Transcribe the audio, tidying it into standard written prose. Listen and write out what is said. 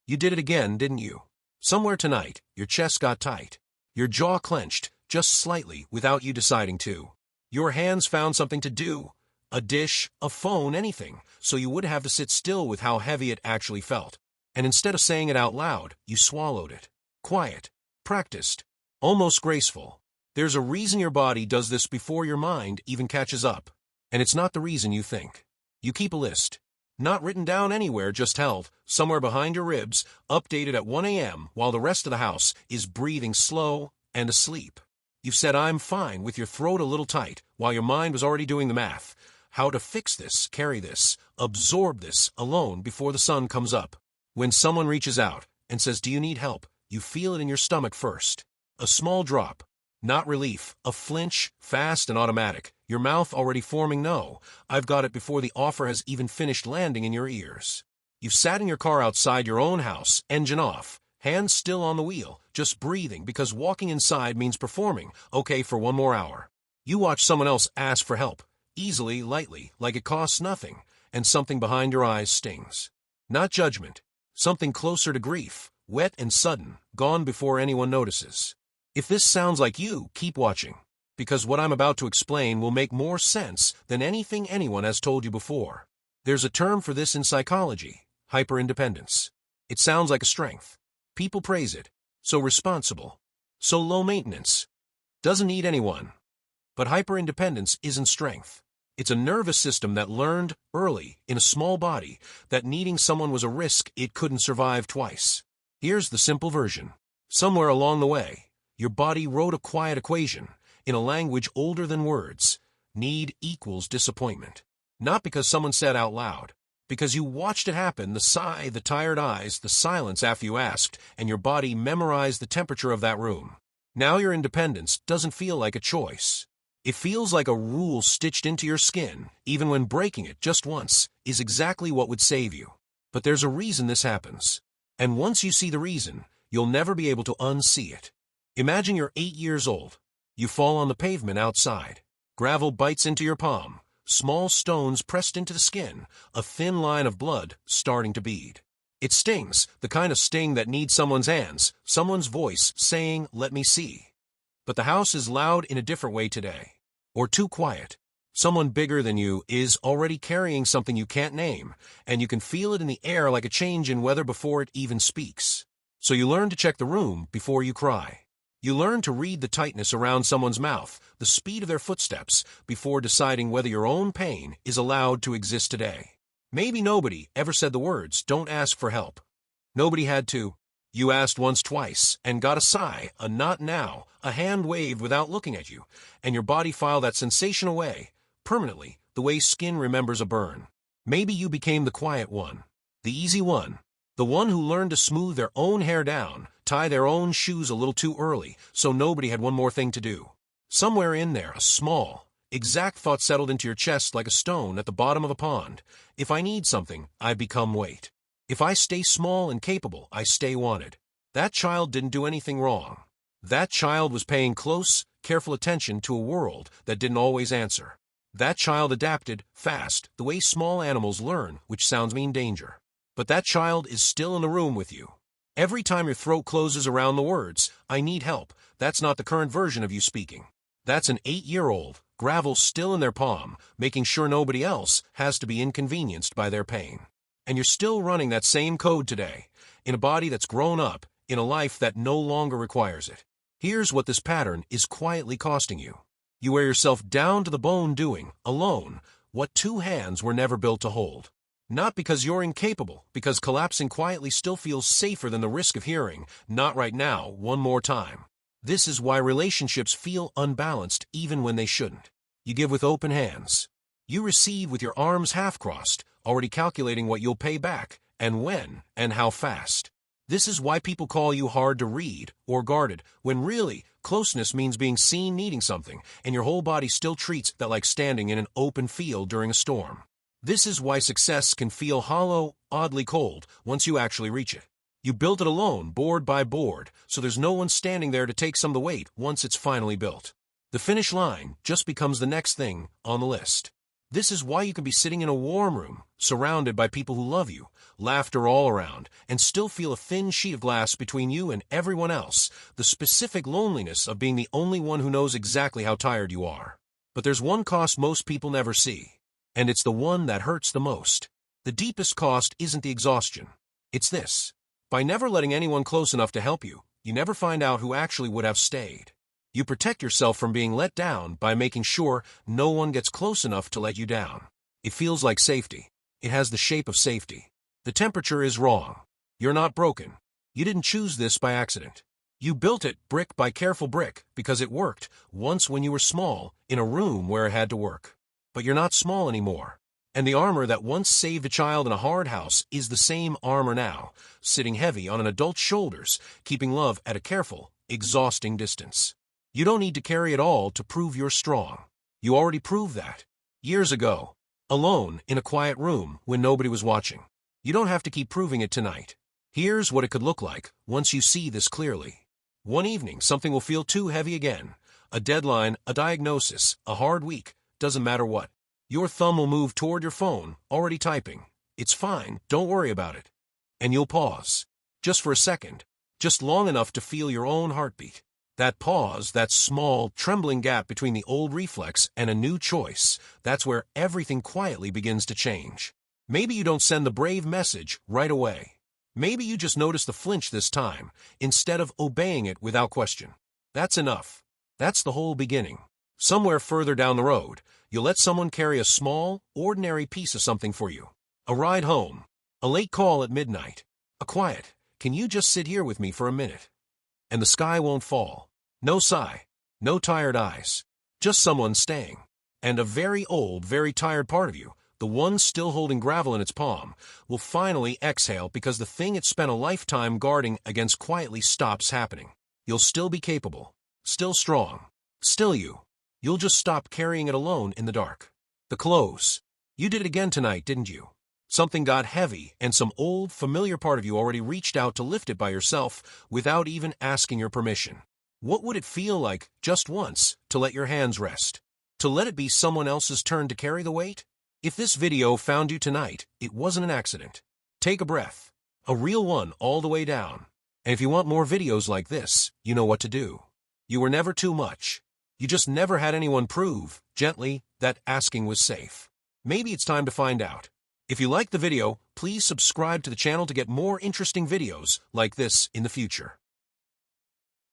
You did it again, didn't you? Somewhere tonight, your chest got tight. Your jaw clenched, just slightly, without you deciding to. Your hands found something to do. A dish, a phone, anything, so you would have to sit still with how heavy it actually felt. And instead of saying it out loud, you swallowed it. Quiet. Practiced. Almost graceful. There's a reason your body does this before your mind even catches up. And it's not the reason you think. You keep a list. Not written down anywhere, just held, somewhere behind your ribs, updated at 1 a.m. while the rest of the house is breathing slow and asleep. You've said I'm fine with your throat a little tight, while your mind was already doing the math. How to fix this, carry this, absorb this alone before the sun comes up. When someone reaches out and says, "Do you need help?" you feel it in your stomach first. A small drop. Not relief, a flinch, fast and automatic, your mouth already forming no, I've got it before the offer has even finished landing in your ears. You've sat in your car outside your own house, engine off, hands still on the wheel, just breathing because walking inside means performing, okay for 1 more hour. You watch someone else ask for help, easily, lightly, like it costs nothing, and something behind your eyes stings. Not judgment, something closer to grief, wet and sudden, gone before anyone notices. If this sounds like you, keep watching, because what I'm about to explain will make more sense than anything anyone has told you before. There's a term for this in psychology, hyperindependence. It sounds like a strength. People praise it. So responsible. So low maintenance. Doesn't need anyone. But hyperindependence isn't strength. It's a nervous system that learned early, in a small body, that needing someone was a risk it couldn't survive twice. Here's the simple version. Somewhere along the way, your body wrote a quiet equation, in a language older than words. Need equals disappointment. Not because someone said out loud. Because you watched it happen, the sigh, the tired eyes, the silence after you asked, and your body memorized the temperature of that room. Now your independence doesn't feel like a choice. It feels like a rule stitched into your skin, even when breaking it just once is exactly what would save you. But there's a reason this happens. And once you see the reason, you'll never be able to unsee it. Imagine you're 8 years old. You fall on the pavement outside. Gravel bites into your palm. Small stones pressed into the skin. A thin line of blood starting to bead. It stings, the kind of sting that needs someone's hands, someone's voice saying, "Let me see." But the house is loud in a different way today. Or too quiet. Someone bigger than you is already carrying something you can't name, and you can feel it in the air like a change in weather before it even speaks. So you learn to check the room before you cry. You learn to read the tightness around someone's mouth, the speed of their footsteps, before deciding whether your own pain is allowed to exist today. Maybe nobody ever said the words, "Don't ask for help." Nobody had to. You asked once, twice, and got a sigh, a "not now," a hand waved without looking at you, and your body filed that sensation away, permanently, the way skin remembers a burn. Maybe you became the quiet one, the easy one, the one who learned to smooth their own hair down, tie their own shoes a little too early, so nobody had one more thing to do. Somewhere in there, a small, exact thought settled into your chest like a stone at the bottom of a pond. If I need something, I become weight. If I stay small and capable, I stay wanted. That child didn't do anything wrong. That child was paying close, careful attention to a world that didn't always answer. That child adapted, fast, the way small animals learn, which sounds mean danger. But that child is still in the room with you. Every time your throat closes around the words, "I need help," that's not the current version of you speaking. That's an 8-year-old, gravel still in their palm, making sure nobody else has to be inconvenienced by their pain. And you're still running that same code today, in a body that's grown up, in a life that no longer requires it. Here's what this pattern is quietly costing you. You wear yourself down to the bone doing, alone, what 2 hands were never built to hold. Not because you're incapable, because collapsing quietly still feels safer than the risk of hearing, "Not right now, one more time." This is why relationships feel unbalanced even when they shouldn't. You give with open hands. You receive with your arms half-crossed, already calculating what you'll pay back, and when, and how fast. This is why people call you hard to read, or guarded, when really, closeness means being seen needing something, and your whole body still treats that like standing in an open field during a storm. This is why success can feel hollow, oddly cold, once you actually reach it. You built it alone, board by board, so there's no one standing there to take some of the weight once it's finally built. The finish line just becomes the next thing on the list. This is why you can be sitting in a warm room, surrounded by people who love you, laughter all around, and still feel a thin sheet of glass between you and everyone else, the specific loneliness of being the only one who knows exactly how tired you are. But there's one cost most people never see, and it's the one that hurts the most. The deepest cost isn't the exhaustion. It's this. By never letting anyone close enough to help you, you never find out who actually would have stayed. You protect yourself from being let down by making sure no one gets close enough to let you down. It feels like safety. It has the shape of safety. The temperature is wrong. You're not broken. You didn't choose this by accident. You built it brick by careful brick because it worked once when you were small in a room where it had to work. But you're not small anymore. And the armor that once saved a child in a hard house is the same armor now, sitting heavy on an adult's shoulders, keeping love at a careful, exhausting distance. You don't need to carry it all to prove you're strong. You already proved that. Years ago. Alone, in a quiet room, when nobody was watching. You don't have to keep proving it tonight. Here's what it could look like once you see this clearly. One evening, something will feel too heavy again. A deadline, a diagnosis, a hard week, doesn't matter what. Your thumb will move toward your phone, already typing. It's fine, don't worry about it. And you'll pause. Just for a second. Just long enough to feel your own heartbeat. That pause, that small, trembling gap between the old reflex and a new choice, that's where everything quietly begins to change. Maybe you don't send the brave message right away. Maybe you just notice the flinch this time, instead of obeying it without question. That's enough. That's the whole beginning. Somewhere further down the road, you'll let someone carry a small, ordinary piece of something for you. A ride home. A late call at midnight. A quiet, "Can you just sit here with me for a minute?" And the sky won't fall. No sigh. No tired eyes. Just someone staying. And a very old, very tired part of you, the one still holding gravel in its palm, will finally exhale because the thing it spent a lifetime guarding against quietly stops happening. You'll still be capable. Still strong. Still you. You'll just stop carrying it alone in the dark. The clothes. You did it again tonight, didn't you? Something got heavy, and some old, familiar part of you already reached out to lift it by yourself without even asking your permission. What would it feel like, just once, to let your hands rest? To let it be someone else's turn to carry the weight? If this video found you tonight, it wasn't an accident. Take a breath. A real one all the way down. And if you want more videos like this, you know what to do. You were never too much. You just never had anyone prove, gently, that asking was safe. Maybe it's time to find out. If you liked the video, please subscribe to the channel to get more interesting videos like this in the future.